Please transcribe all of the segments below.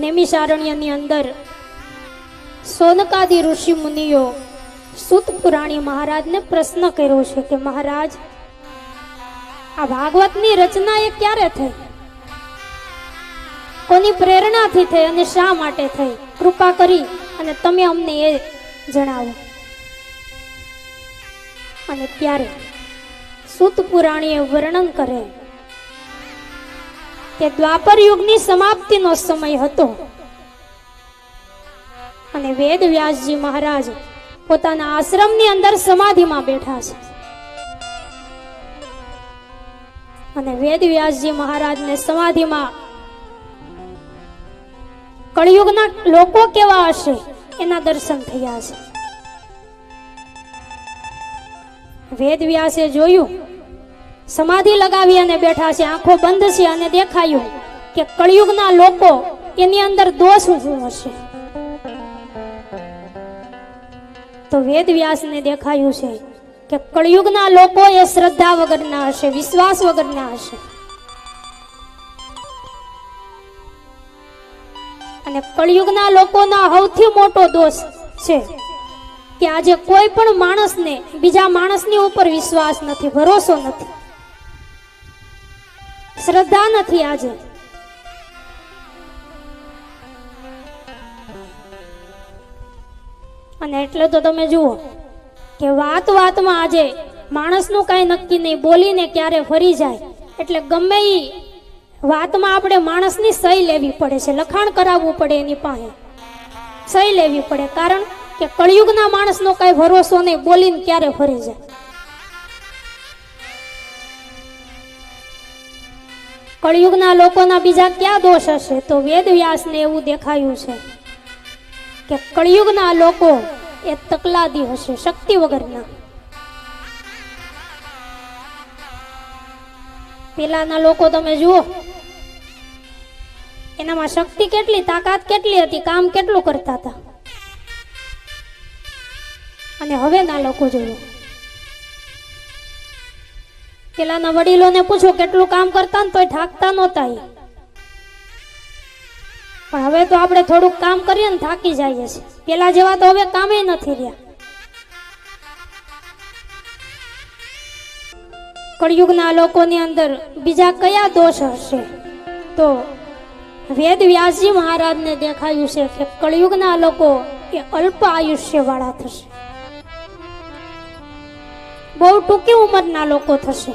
નેમિષારણ્યની અંદર સોનકાદી ઋષિ મુનિઓ સૂત પુરાણી મહારાજને પ્રશ્ન કર્યો છે કે મહારાજ, આ ભાગવતની રચના એ ક્યારે થઈ, કોની પ્રેરણાથી થઈ અને શા માટે થઈ? કૃપા કરી અને તમે અમને એ જણાવો. અને ત્યારે સૂત પુરાણીએ વર્ણન કરે કે દ્વાપર યુગની સમાપ્તિનો સમય હતો અને વેદ વ્યાસજી મહારાજ પોતાના આશ્રમની અંદર સમાધિમાં બેઠા છે અને વેદ વ્યાસજી મહારાજને સમાધિમાં કળિયુગના લોકો કેવા હશે એના દર્શન થયા છે. વેદ વ્યાસે જોયું, સમાધિ લગાવી અને બેઠા છે, આંખો બંધ છે અને દેખાયું કે કળિયુગના લોકો એની અંદર દોષ શું હશે? તો વેદ વ્યાસને દેખાયું છે કે કળિયુગના લોકો એ શ્રદ્ધા વગરના હશે, વિશ્વાસ વગરના હશે. અને કળિયુગના લોકોના સૌથી મોટો દોષ છે કે આજે કોઈ પણ માણસને બીજા માણસની ઉપર વિશ્વાસ નથી, ભરોસો નથી, શ્રદ્ધા નથી. આજે અને એટલે તો તમે જુઓ કે વાત વાતમાં આજે માણસનું કાંઈ નક્કી નહીં, બોલીને ક્યારે ફરી જાય એટલે ગમે એ વાતમાં આપણે માણસની સહી લેવી પડે છે, લખાણ કરાવવું પડે, એની પાસે સહી લેવી પડે, કારણ કે કળિયુગના માણસનો કઈ ભરોસો નહીં, બોલીને ક્યારે ફરી જાય. કળિયુગના લોકોના બીજા ક્યાં દોષ હશે? તો વેદ વ્યાસને એવું દેખાયું છે કે કળિયુગના લોકો એ તકલાદી હશે, શક્તિ વગરના. પેલાના લોકો તમે જુઓ, એનામાં શક્તિ કેટલી, તાકાત કેટલી હતી, કામ કેટલું કરતા હતા. અને હવેના લોકો જોયો, પેલાના વડીલોને પૂછો કેટલું કામ કરતા ને તોય થાકતા નહોતા. પણ હવે તો આપણે થોડુંક કામ કરીએ ને થાકી જઈએ છીએ. પેલા જેવા તો હવે કામે નથી રહ્યા. કળિયુગના લોકોની અંદર બીજા કયા દોષ હશે? તો વેદ વ્યાસજી મહારાજને દેખાયું છે કે કળિયુગના લોકો એ અલ્પ આયુષ્ય વાળા થશે, બહુ ટૂંકી ઉંમરના લોકો થશે.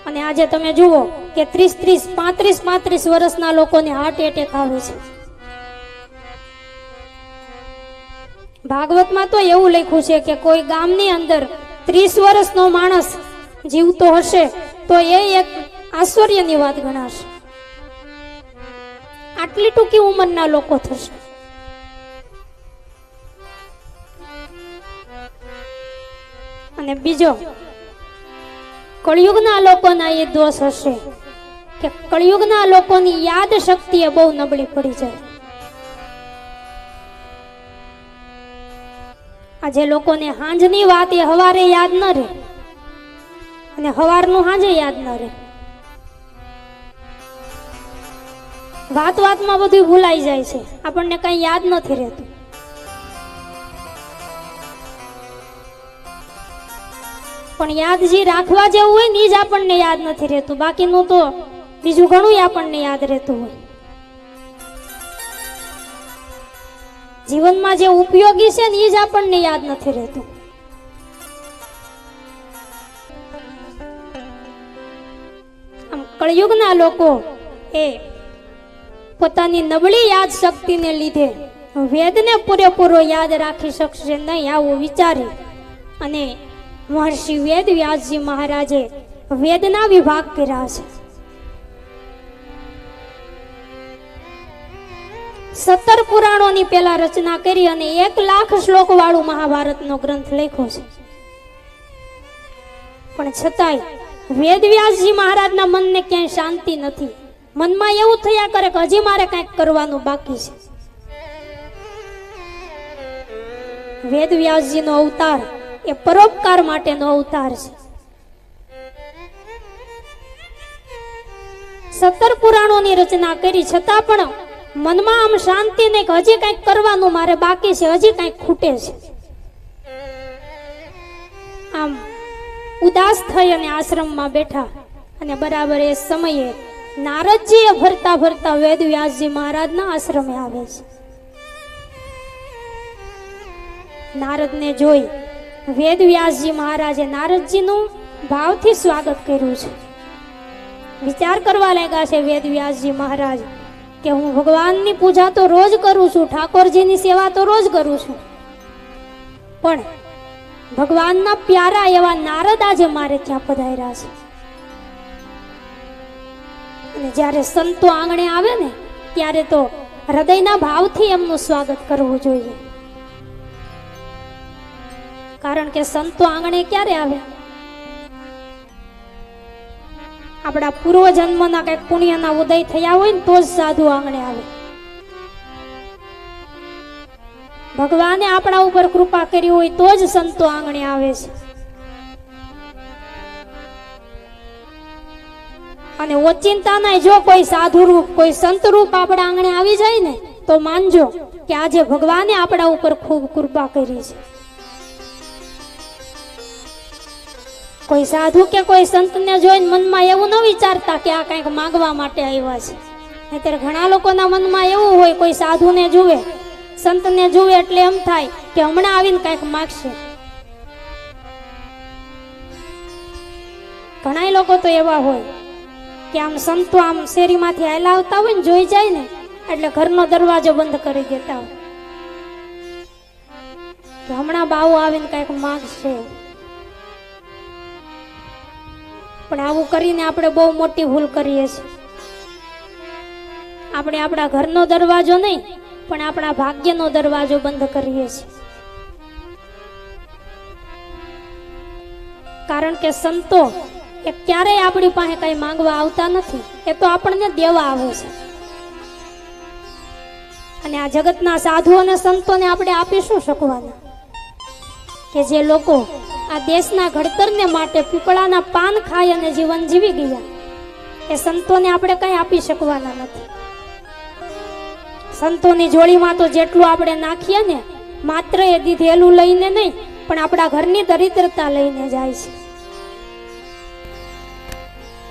અને આજે તમે જુઓ કે 30, 35 વર્ષના લોકોને હાર્ટ એટેક આવે છે. ભાગવતમાં તો એવું લખ્યું છે કે કોઈ ગામની અંદર 30 વર્ષનો માણસ જીવતો હશે તો એ એક આશ્ચર્યની વાત ગણાશે. આટલી ટૂંકી ઉંમરના લોકો થશે. અને બીજો, કળિયુગના લોકોના એ દોષ હશે કે કળિયુગના લોકોની યાદ શક્તિ એ બહુ નબળી પડી જાય. આજે લોકોને હાંજની વાત એ હવારે યાદ ન રહે અને હવારનું હાંજે યાદ ન રહે. વાત વાતમાં બધું ભૂલાઈ જાય છે, આપણને કઈ યાદ નથી રહેતું. પણ યાદ જે રાખવા જેવું હોય ને એ જ આપણને યાદ નથી રહેતું, બાકીનું તો બીજું ઘણું આપણને યાદ રહેતું હોય. જીવનમાં જે ઉપયોગી છે ને એ જ આપણને યાદ નથી રહેતું. આમ કળિયુગના લોકો એ પોતાની નબળી યાદ શક્તિને લીધે વેદને પૂરેપૂરો યાદ રાખી શકશે નહીં, આવું વિચારી અને મહર્ષિ વેદ વ્યાસજી મહારાજે વેદના વિભાગ કર્યા છે. 17 પુરાણોની પેલા રચના કરી અને 1 લાખ શ્લોક વાળું મહાભારતનો ગ્રંથ લખ્યો છે. પણ છતાંય વેદ વ્યાસજી મહારાજના મનને ક્યાંય શાંતિ નથી. મનમાં એવું થયા કરે કે હજી મારે કંઈક કરવાનું બાકી છે. વેદ વ્યાસજીનો અવતાર એ પરોપકાર માટેનો અવતાર છે. 17 પુરાણોની રચના કરી છતાં પણ મનમાં આમ શાંતિ ને કે હજી કંઈક કરવાનું મારે બાકી છે, હજી કંઈક ખૂટે છે. આમ ઉદાસ થઈ અને આશ્રમમાં બેઠા અને બરાબર એ સમયે નારદજીએ ફરતા ફરતા વેદ વ્યાસજી મહારાજના આશ્રમે આવે છે. નારદને જોઈ વેદ વ્યાસજી મહારાજે નારદજીનું ભાવથી સ્વાગત કર્યું છે. વિચાર કરવા લાગ્યા છે વેદ વ્યાસજી મહારાજ કે હું ભગવાનની પૂજા તો રોજ કરું છું, ઠાકોરજીની સેવા તો રોજ કરું છું, પણ ભગવાનના પ્યારા એવા નારદ આજે મારે ત્યાં પધાર્યા છે. અને જ્યારે સંતો આંગણે આવે ને ત્યારે તો હૃદયના ભાવથી એમનું સ્વાગત કરવું જોઈએ. કારણ કે સંતો આંગણે ક્યારે આવે? આપણા પૂર્વ જન્મના કઈક પુણ્યના ઉદય થયા હોય ને તો જ સાધુ આંગણે આવે. ભગવાને આપણા ઉપર કૃપા કરી હોય તો જ સંતો આંગણે આવે છે. અને ઓચિંતાના જો કોઈ સાધુ રૂપ કોઈ સંત રૂપ આપણા આંગણે આવી જાય ને તો માનજો કે આજે ભગવાને આપણા ઉપર ખૂબ કૃપા કરી છે. કોઈ સાધુ કે કોઈ સંતને જોઈને મનમાં એવું ન વિચારતા કે આ કંઈક માંગવા માટે આવ્યા છે. નહીંતર ઘણા લોકોના મનમાં એવું હોય, કોઈ સાધુને જુએ સંતને જુએ એટલે એમ થાય કે હમણાં આવીને કંઈક માગશે. ઘણા લોકો તો એવા હોય કે આમ સંતો આમ શેરીમાંથી હાલ્યા આવતા હોય ને જોઈ જાય ને એટલે ઘરનો દરવાજો બંધ કરી દેતા હોય કે હમણાં બાવો આવીને કંઈક માગશે. પણ આવું કરીને આપણે બહુ મોટી ભૂલ કરીએ છીએ. આપણે આપણા ઘરનો દરવાજો નહીં પણ આપણા ભાગ્યનો દરવાજો બંધ કરીએ છીએ. કારણ કે સંતો એ ક્યારેય આપણી પાસે કઈ માંગવા આવતા નથી, એ તો આપણને દેવા આવે છે. અને આ જગતના સાધુ અને સંતોને આપણે આપી શું શકવાના? કે જે લોકો આ દેશના ઘડતરને માટે પીપળાના પાન ખાઈ અને જીવન જીવી ગયા, એ સંતોને આપણે કઈ આપી શકવાના નથી. સંતોની જોડીમાં તો જેટલું આપણે નાખીએ ને માત્ર એ દીધેલું લઈને નહીં પણ આપણા ઘરની દરિદ્રતા લઈને જાય છે.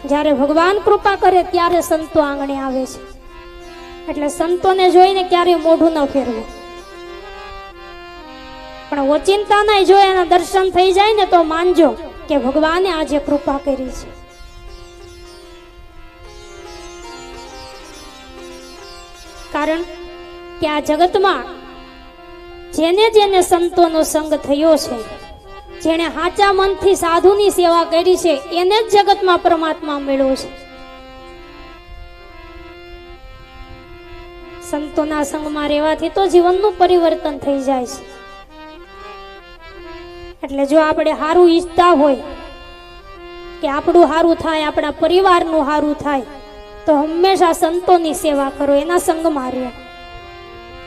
જ્યારે ભગવાન કૃપા કરે ત્યારે સંતો આંગણે આવે છે. એટલે સંતોને જોઈને ક્યારેય મોઢું ન ફેરવું. પણ ઓચિંતા નહીં, જો એના દર્શન થઈ જાય ને તો માનજો કે ભગવાને આજે કૃપા કરી છે. કારણ કે આ જગતમાં જેને જેને સંતોનો સંગ થયો છે, જેણે સાચા મનથી સાધુની સેવા કરી છે, એને જ જગતમાં પરમાત્મા મળ્યો છે. સંતોના સંગમાં રહેવાથી તો જીવનનું પરિવર્તન થઈ જાય છે. એટલે જો આપણે સારું ઈચ્છતા હોય કે આપણું સારું થાય, આપણા પરિવારનું સારું થાય, તો હંમેશા સંતોની સેવા કરો, એના સંગમાં રહો.